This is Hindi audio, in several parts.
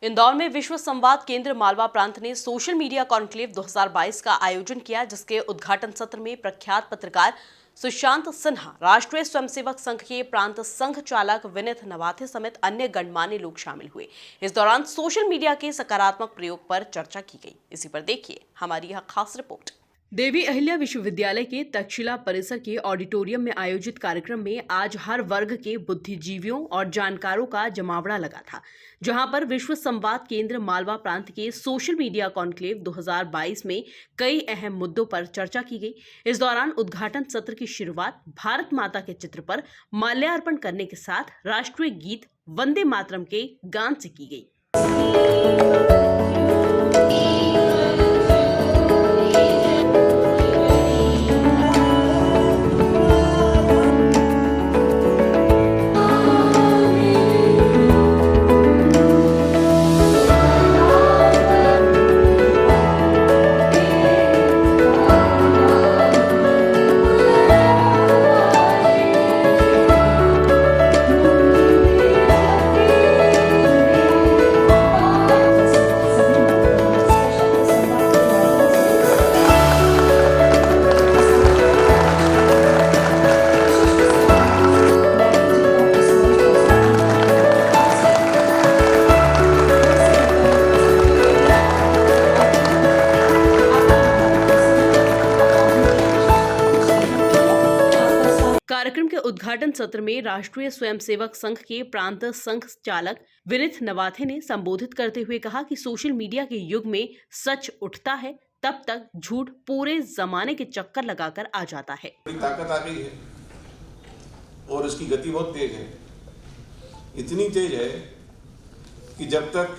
इंदौर में विश्व संवाद केंद्र मालवा प्रांत ने सोशल मीडिया कॉन्क्लेव 2022 का आयोजन किया, जिसके उद्घाटन सत्र में प्रख्यात पत्रकार सुशांत सिन्हा, राष्ट्रीय स्वयंसेवक संघ के प्रांत संघ चालक विनीत नवाथे समेत अन्य गणमान्य लोग शामिल हुए। इस दौरान सोशल मीडिया के सकारात्मक प्रयोग पर चर्चा की गई। इसी पर देखिए हमारी यह खास रिपोर्ट। देवी अहिल्या विश्वविद्यालय के तक्षशिला परिसर के ऑडिटोरियम में आयोजित कार्यक्रम में आज हर वर्ग के बुद्धिजीवियों और जानकारों का जमावड़ा लगा था, जहां पर विश्व संवाद केंद्र मालवा प्रांत के सोशल मीडिया कॉन्क्लेव 2022 में कई अहम मुद्दों पर चर्चा की गई। इस दौरान उद्घाटन सत्र की शुरुआत भारत माता के चित्र पर माल्यार्पण करने के साथ राष्ट्रीय गीत वंदे मातरम के गान से की गई। कार्यक्रम के उद्घाटन सत्र में राष्ट्रीय स्वयंसेवक संघ के प्रांत संघ चालक विनीत नवाथे ने संबोधित करते हुए कहा कि सोशल मीडिया के युग में सच उठता है, तब तक झूठ पूरे जमाने के चक्कर लगाकर आ जाता है। ताकत आ गई है और उसकी गति बहुत तेज है, इतनी तेज है कि जब तक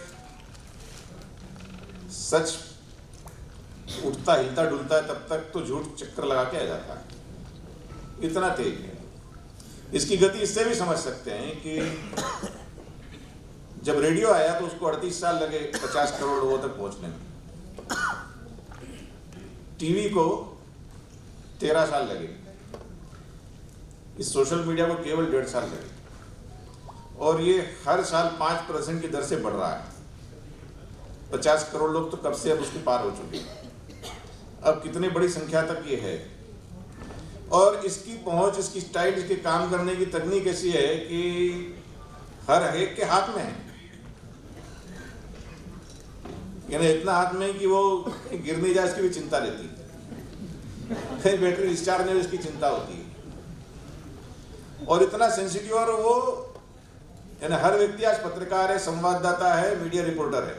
सच उठता हिलता डुलता है तब तक तो झूठ चक्कर लगा के आ जाता है, इतना तेज है। इसकी गति इससे भी समझ सकते हैं कि जब रेडियो आया तो उसको 38 साल लगे 50 करोड़ लोगों तक पहुंचने में, टीवी को 13 साल लगे, इस सोशल मीडिया को केवल 1.5 साल लगे और ये हर साल 5% की दर से बढ़ रहा है। 50 करोड़ लोग तो कब से अब उसके पार हो चुके हैं, अब कितनी बड़ी संख्या तक ये है। और इसकी पहुंच, इसकी स्टाइल, इसके काम करने की तकनीक ऐसी है कि हर एक के हाथ में है, यानी इतना हाथ में कि वो गिर नहीं जाए इसकी भी चिंता रहती है, कहीं बैटरी डिस्चार्ज नहीं इसकी चिंता होती है। और इतना सेंसिटिव, और वो यानी हर व्यक्ति आज पत्रकार है, संवाददाता है, मीडिया रिपोर्टर है,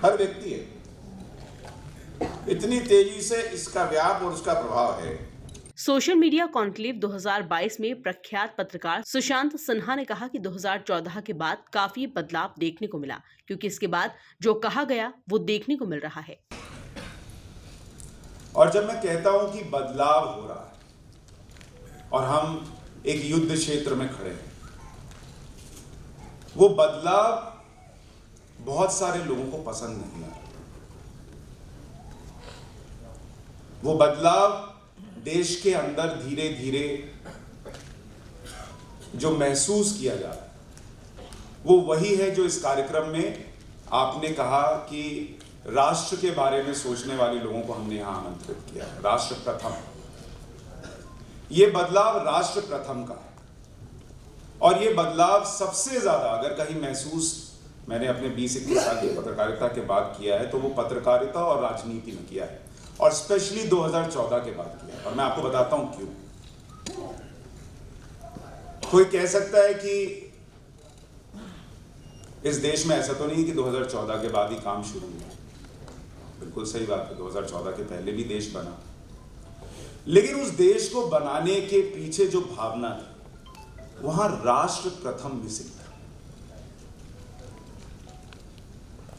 हर व्यक्ति है। इतनी तेजी से इसका व्याप और उसका प्रभाव है। सोशल मीडिया कॉन्क्लेव 2022 में प्रख्यात पत्रकार सुशांत सिन्हा ने कहा कि 2014 के बाद काफी बदलाव देखने को मिला, क्योंकि इसके बाद जो कहा गया वो देखने को मिल रहा है। और जब मैं कहता हूं कि बदलाव हो रहा है और हम एक युद्ध क्षेत्र में खड़े हैं, वो बदलाव बहुत सारे लोगों को पसंद नहीं आ रहा। वो बदलाव देश के अंदर धीरे धीरे जो महसूस किया जा रहा है वो वही है जो इस कार्यक्रम में आपने कहा कि राष्ट्र के बारे में सोचने वाले लोगों को हमने यहां आमंत्रित किया। राष्ट्र प्रथम, ये बदलाव राष्ट्र प्रथम का है और ये बदलाव सबसे ज्यादा अगर कहीं महसूस मैंने अपने 20-21 साल की पत्रकारिता के बाद किया है तो वो पत्रकारिता और राजनीति में किया है, और स्पेशली 2014 के बाद किया। और मैं आपको बताता हूं क्यों। कोई कह सकता है कि इस देश में ऐसा तो नहीं कि 2014 के बाद ही काम शुरू हुआ। बिल्कुल सही बात है, 2014 के पहले भी देश बना, लेकिन उस देश को बनाने के पीछे जो भावना थी वहां राष्ट्र प्रथम मिसिंग था।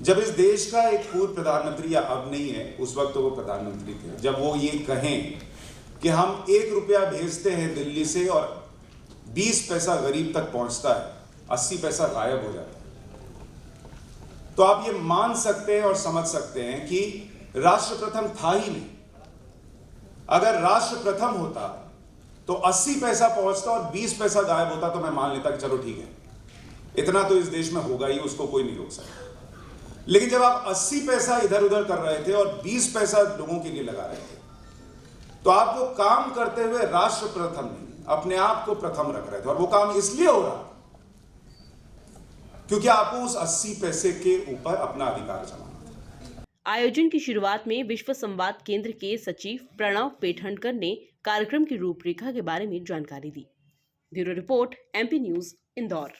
जब इस देश का एक पूर्व प्रधानमंत्री, या अब नहीं है, उस वक्त तो वो प्रधानमंत्री थे, जब वो ये कहें कि हम 1 रुपया भेजते हैं दिल्ली से और 20 पैसा गरीब तक पहुंचता है, 80 पैसा गायब हो जाता है, तो आप ये मान सकते हैं और समझ सकते हैं कि राष्ट्र प्रथम था ही नहीं। अगर राष्ट्र प्रथम होता तो 80 पैसा पहुंचता और 20 पैसा गायब होता तो मैं मान लेता कि चलो ठीक है, इतना तो इस देश में होगा ही, उसको कोई नहीं रोक सकता। लेकिन जब आप 80 पैसा इधर उधर कर रहे थे और 20 पैसा लोगों के लिए लगा रहे थे, तो आप वो काम करते हुए राष्ट्र प्रथम नहीं, अपने आप को प्रथम रख रहे थे। और वो काम इसलिए हो रहा क्योंकि आपको उस 80 पैसे के ऊपर अपना अधिकार जमाना था। आयोजन की शुरुआत में विश्व संवाद केंद्र के सचिव प्रणव पेठणकर ने कार्यक्रम की रूपरेखा के बारे में जानकारी दी। Bureau report, MP news, Indore.